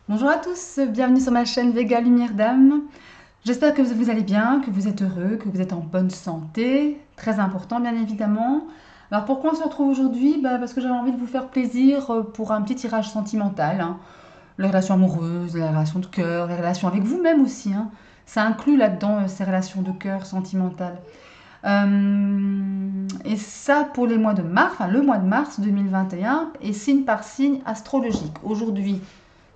Bonjour à tous, bienvenue sur ma chaîne Vega Lumière d'âme. J'espère que vous allez bien, que vous êtes heureux, que vous êtes en bonne santé. Très important, bien évidemment. Alors pourquoi on se retrouve aujourd'hui? Parce que j'avais envie de vous faire plaisir pour un petit tirage sentimental, hein. Les relations amoureuses, les relations de cœur, les relations avec vous-même aussi, hein. Ça inclut là-dedans ces relations de cœur sentimentales. Et ça pour les mois de mars, enfin le mois de mars 2021, et signe par signe astrologique. Aujourd'hui,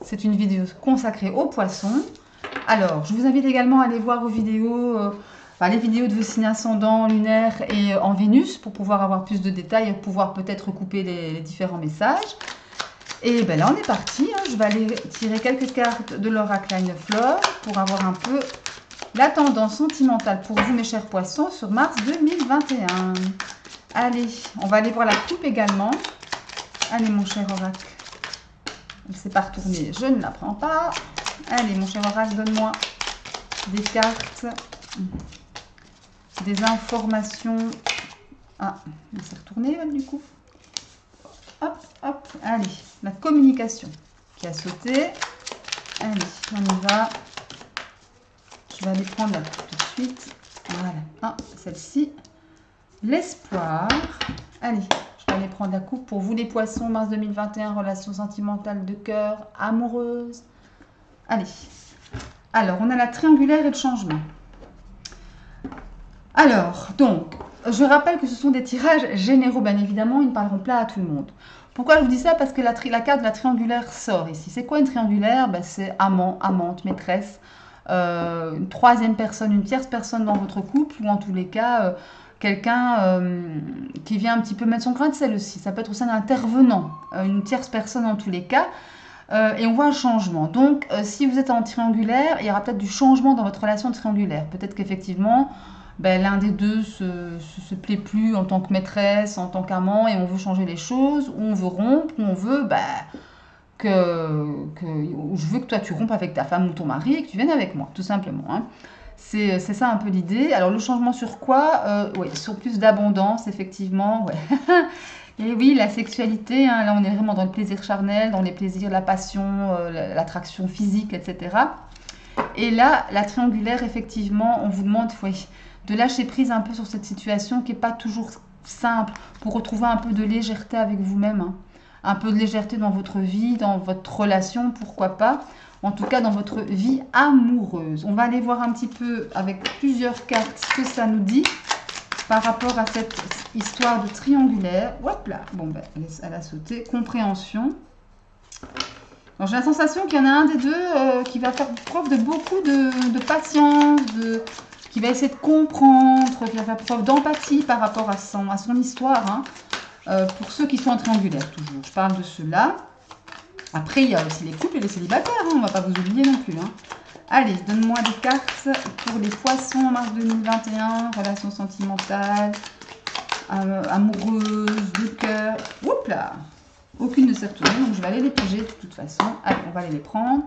c'est une vidéo consacrée aux poissons. Alors, je vous invite également à aller voir vos vidéos, les vidéos de vos signes ascendants, lunaires et en Vénus pour pouvoir avoir plus de détails et pouvoir peut-être recouper les différents messages. Et ben là, on est parti, hein. Je vais aller tirer quelques cartes de l'oracle Fleur pour avoir un peu la tendance sentimentale pour vous, mes chers poissons, sur mars 2021. Allez, on va aller voir la coupe également. Allez, mon cher oracle. Elle ne s'est pas retournée, je ne la prends pas. Allez, mon cher oracle, donne-moi des cartes, des informations. Ah, elle s'est retournée, elle, du coup. Hop, hop, allez, la communication qui a sauté. Allez, on y va. Je vais aller prendre la coupe tout de suite. Voilà. Ah, celle-ci. L'espoir. Allez, je vais aller prendre la coupe pour vous les poissons, mars 2021, relations sentimentales de cœur, amoureuses. Allez. Alors, on a la triangulaire et le changement. Alors, donc, je rappelle que ce sont des tirages généraux, bien évidemment, ils ne parleront pas à tout le monde. Pourquoi je vous dis ça? Parce que la carte de la triangulaire sort ici. C'est quoi une triangulaire? C'est amant, amante, maîtresse, une troisième personne, une tierce personne dans votre couple, ou en tous les cas, quelqu'un qui vient un petit peu mettre son grain de sel aussi. Ça peut être aussi un intervenant, une tierce personne en tous les cas. Et on voit un changement. Donc, si vous êtes en triangulaire, il y aura peut-être du changement dans votre relation triangulaire. Peut-être qu'effectivement, l'un des deux se plaît plus en tant que maîtresse, en tant qu'amant, et on veut changer les choses, ou on veut rompre, ou on veut ou je veux que toi tu rompes avec ta femme ou ton mari et que tu viennes avec moi, tout simplement, hein. C'est ça un peu l'idée. Alors le changement sur quoi? Oui, sur plus d'abondance, effectivement. Ouais. Et oui, la sexualité, hein, là on est vraiment dans le plaisir charnel, dans les plaisirs, la passion, l'attraction physique, etc. Et là, la triangulaire, effectivement, on vous demande, oui, de lâcher prise un peu sur cette situation qui n'est pas toujours simple pour retrouver un peu de légèreté avec vous-même, hein. Un peu de légèreté dans votre vie, dans votre relation, pourquoi pas. En tout cas, dans votre vie amoureuse. On va aller voir un petit peu avec plusieurs cartes ce que ça nous dit par rapport à cette histoire de triangulaire. Hop là, bon, elle a sauté. Compréhension. J'ai la sensation qu'il y en a un des deux qui va faire preuve de beaucoup de patience, qui va essayer de comprendre, qui va faire preuve d'empathie par rapport à son histoire, hein. Pour ceux qui sont en triangulaire, toujours. Je parle de ceux-là. Après, il y a aussi les couples et les célibataires, hein, on ne va pas vous oublier non plus, hein. Allez, donne-moi des cartes pour les poissons en mars 2021, relations sentimentales, amoureuses, de cœur. Oups là! Aucune ne s'est retournée, donc je vais aller les piger de toute façon. Allez, on va aller les prendre.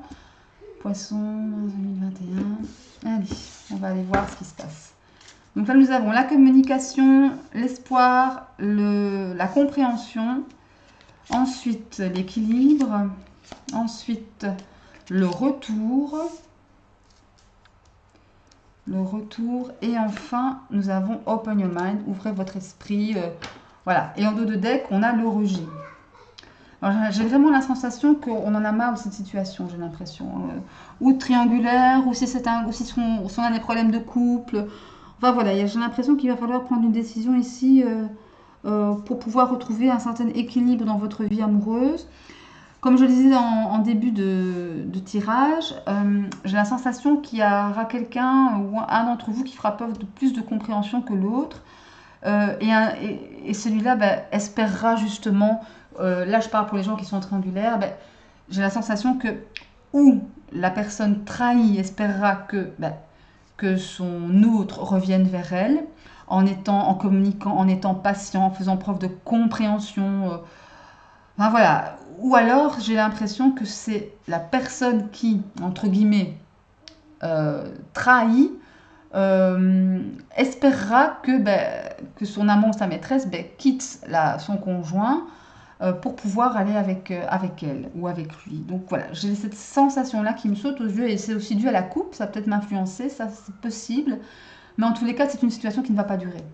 Poisson 2021. Allez, on va aller voir ce qui se passe. Donc là, nous avons la communication, l'espoir, la compréhension. Ensuite, l'équilibre. Ensuite, le retour. Le retour. Et enfin, nous avons Open Your Mind. Ouvrez votre esprit. Voilà. Et en dos de deck, on a le rejet. J'ai vraiment la sensation qu'on en a marre de cette situation, j'ai l'impression. Ou triangulaire, ou si on a des problèmes de couple. Enfin voilà, j'ai l'impression qu'il va falloir prendre une décision ici pour pouvoir retrouver un certain équilibre dans votre vie amoureuse. Comme je le disais en début de tirage, j'ai la sensation qu'il y aura quelqu'un ou un d'entre vous qui fera preuve de plus de compréhension que l'autre. Et celui-là espérera justement, là je parle pour les gens qui sont triangulaires, j'ai la sensation que ou la personne trahie espérera que son autre revienne vers elle en communiquant, en étant patient, en faisant preuve de compréhension. Enfin voilà. Ou alors j'ai l'impression que c'est la personne qui, entre guillemets, trahit, espérera que son amant ou sa maîtresse quitte son conjoint pour pouvoir aller avec elle ou avec lui. Donc voilà, j'ai cette sensation-là qui me saute aux yeux et c'est aussi dû à la coupe, ça peut être m'influencer, ça c'est possible. Mais en tous les cas, c'est une situation qui ne va pas durer.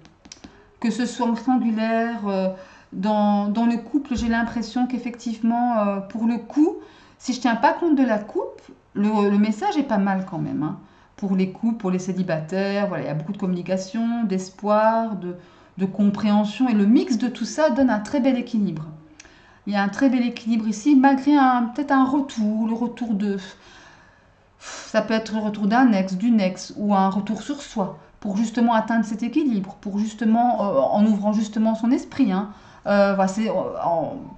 Que ce soit en triangulaire, dans le couple, j'ai l'impression qu'effectivement, pour le coup, si je ne tiens pas compte de la coupe, le message est pas mal quand même, hein. Pour les couples, pour les célibataires, voilà, il y a beaucoup de communication, d'espoir, de compréhension. Et le mix de tout ça donne un très bel équilibre. Il y a un très bel équilibre ici, malgré peut-être un retour, le retour de... Ça peut être le retour d'un ex, d'une ex, ou un retour sur soi, pour justement atteindre cet équilibre, pour justement, en ouvrant justement son esprit, hein. Voilà,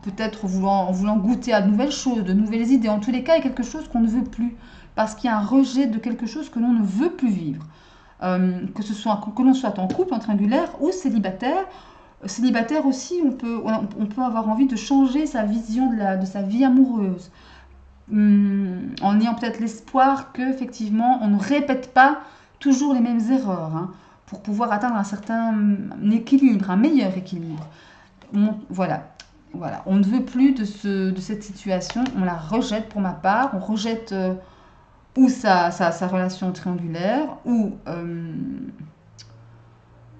peut-être en voulant goûter à de nouvelles choses, de nouvelles idées. En tous les cas, il y a quelque chose qu'on ne veut plus, parce qu'il y a un rejet de quelque chose que l'on ne veut plus vivre. Que l'on soit en couple, en triangulaire ou célibataire. Célibataire aussi, on peut avoir envie de changer sa vision de sa vie amoureuse. En ayant peut-être l'espoir qu'effectivement, on ne répète pas toujours les mêmes erreurs, hein, pour pouvoir atteindre un certain équilibre, un meilleur équilibre. Voilà. Voilà, on ne veut plus de cette situation, on la rejette pour ma part, on rejette ou sa relation triangulaire, ou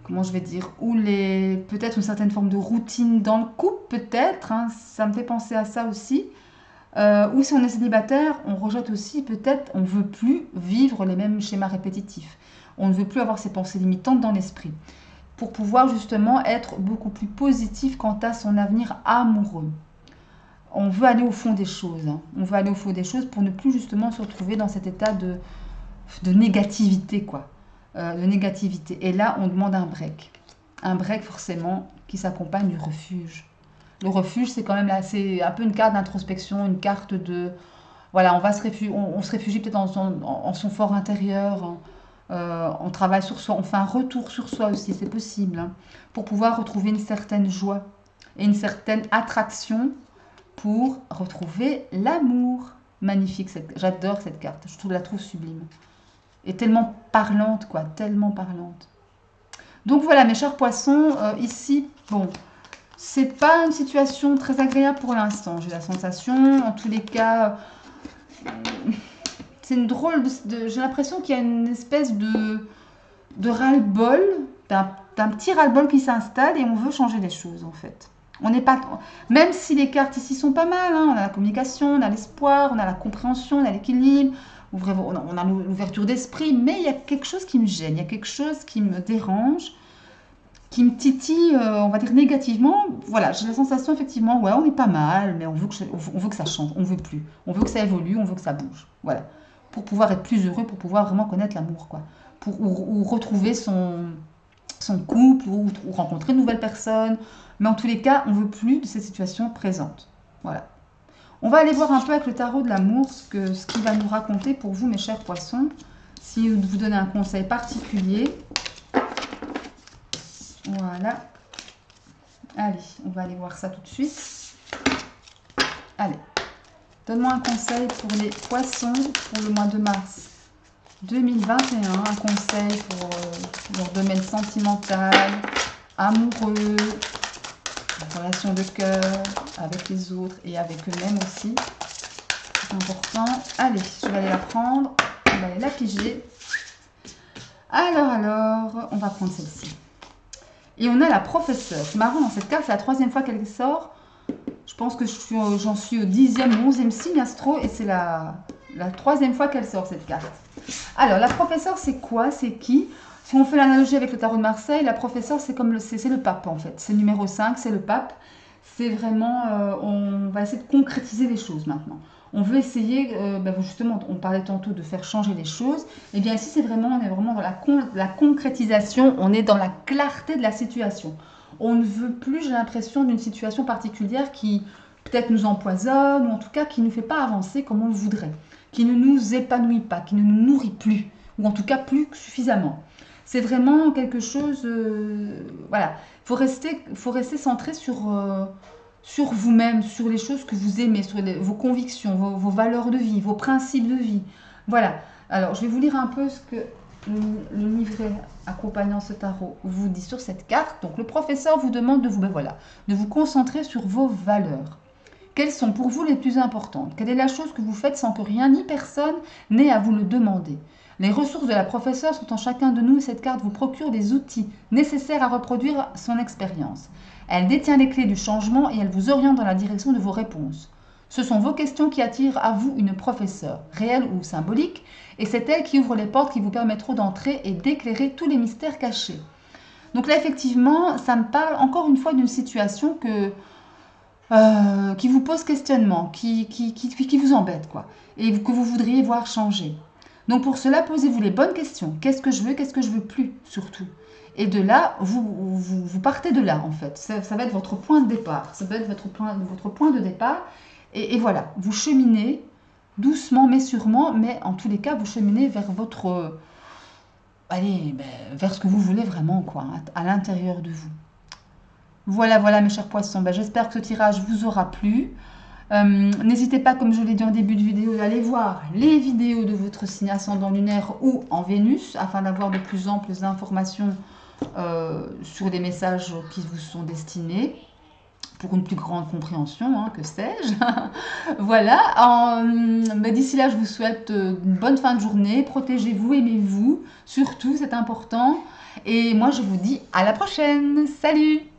comment je vais dire, ou peut-être une certaine forme de routine dans le couple, peut-être, hein, ça me fait penser à ça aussi. Ou si on est célibataire, on rejette aussi peut-être, on ne veut plus vivre les mêmes schémas répétitifs. On ne veut plus avoir ces pensées limitantes dans l'esprit. Pour pouvoir justement être beaucoup plus positif quant à son avenir amoureux. On veut aller au fond des choses, hein. On veut aller au fond des choses pour ne plus justement se retrouver dans cet état de négativité, quoi. De négativité. Et là, on demande un break. Un break forcément qui s'accompagne du refuge. Le refuge, c'est quand même là, c'est un peu une carte d'introspection, une carte de... Voilà, on se réfugie peut-être en son fort intérieur, hein. On travaille sur soi, on fait un retour sur soi aussi, c'est possible, hein, pour pouvoir retrouver une certaine joie et une certaine attraction pour retrouver l'amour. Magnifique, j'adore cette carte, la trouve sublime. Et tellement parlante, quoi, tellement parlante. Donc voilà, mes chers poissons, ici, bon, c'est pas une situation très agréable pour l'instant, j'ai la sensation. En tous les cas, c'est une drôle j'ai l'impression qu'il y a une espèce de ras-le-bol, d'un petit ras-le-bol qui s'installe et on veut changer les choses en fait. On n'est pas, même si les cartes ici sont pas mal, hein, on a la communication, on a l'espoir, on a la compréhension, on a l'équilibre, on a l'ouverture d'esprit, mais il y a quelque chose qui me gêne, il y a quelque chose qui me dérange, qui me titille, on va dire négativement. Voilà, j'ai la sensation effectivement, ouais, on est pas mal, mais on veut que ça change, on veut plus. On veut que ça évolue, on veut que ça bouge. Voilà. Pour pouvoir être plus heureux, pour pouvoir vraiment connaître l'amour, quoi. Ou retrouver son couple, ou rencontrer de nouvelles personnes. Mais en tous les cas, on veut plus de cette situation présente. Voilà. On va aller voir un peu avec le tarot de l'amour ce qu'il va nous raconter pour vous, mes chers poissons. Si vous donnez un conseil particulier. Voilà. Allez, on va aller voir ça tout de suite. Allez. Donne-moi un conseil pour les poissons pour le mois de mars 2021. Un conseil pour leur domaine sentimental, amoureux, relation de cœur avec les autres et avec eux-mêmes aussi. C'est important. Allez, je vais aller la prendre. On va aller la piger. Alors, on va prendre celle-ci. Et on a la professeure. C'est marrant, dans cette carte, c'est la 3e fois qu'elle sort. Je pense que j'en suis au 10e ou 11e signe astro et c'est la 3e fois qu'elle sort cette carte. Alors, la professeure, c'est quoi? C'est qui? Si on fait l'analogie avec le tarot de Marseille, la professeure, c'est le pape en fait. C'est le numéro 5, c'est le pape. C'est vraiment, on va essayer de concrétiser les choses maintenant. On veut essayer, justement, on parlait tantôt de faire changer les choses. Et bien ici, on est vraiment dans la concrétisation, on est dans la clarté de la situation. On ne veut plus, j'ai l'impression, d'une situation particulière qui peut-être nous empoisonne, ou en tout cas qui ne nous fait pas avancer comme on le voudrait, qui ne nous épanouit pas, qui ne nous nourrit plus, ou en tout cas plus suffisamment. C'est vraiment quelque chose, voilà, faut rester centré sur vous-même, sur les choses que vous aimez, sur vos convictions, vos valeurs de vie, vos principes de vie. Voilà, alors je vais vous lire un peu ce que le livret accompagnant ce tarot vous dit sur cette carte, donc le professeur vous demande de vous, ben voilà, de vous concentrer sur vos valeurs. Quelles sont pour vous les plus importantes? Quelle est la chose que vous faites sans que rien ni personne n'ait à vous le demander? Les ressources de la professeure sont en chacun de nous et cette carte vous procure des outils nécessaires à reproduire son expérience. Elle détient les clés du changement et elle vous oriente dans la direction de vos réponses. Ce sont vos questions qui attirent à vous une professeure, réelle ou symbolique, et c'est elle qui ouvre les portes qui vous permettront d'entrer et d'éclairer tous les mystères cachés. Donc là, effectivement, ça me parle encore une fois d'une situation qui vous pose questionnement, qui vous embête, quoi, et que vous voudriez voir changer. Donc pour cela, posez-vous les bonnes questions. Qu'est-ce que je veux plus, surtout. Et de là, vous partez de là, en fait. Ça va être votre point de départ. Ça va être votre point de départ. Et voilà, vous cheminez doucement mais sûrement, mais en tous les cas, vous cheminez vers votre... allez, vers ce que vous voulez vraiment, quoi, à l'intérieur de vous. Voilà, voilà mes chers poissons, j'espère que ce tirage vous aura plu. N'hésitez pas, comme je l'ai dit en début de vidéo, d'aller voir les vidéos de votre signe ascendant lunaire ou en Vénus, afin d'avoir de plus amples informations sur les messages qui vous sont destinés, pour une plus grande compréhension, hein, que sais-je. Voilà, d'ici là, je vous souhaite une bonne fin de journée, protégez-vous, aimez-vous, surtout, c'est important. Et moi, je vous dis à la prochaine, salut!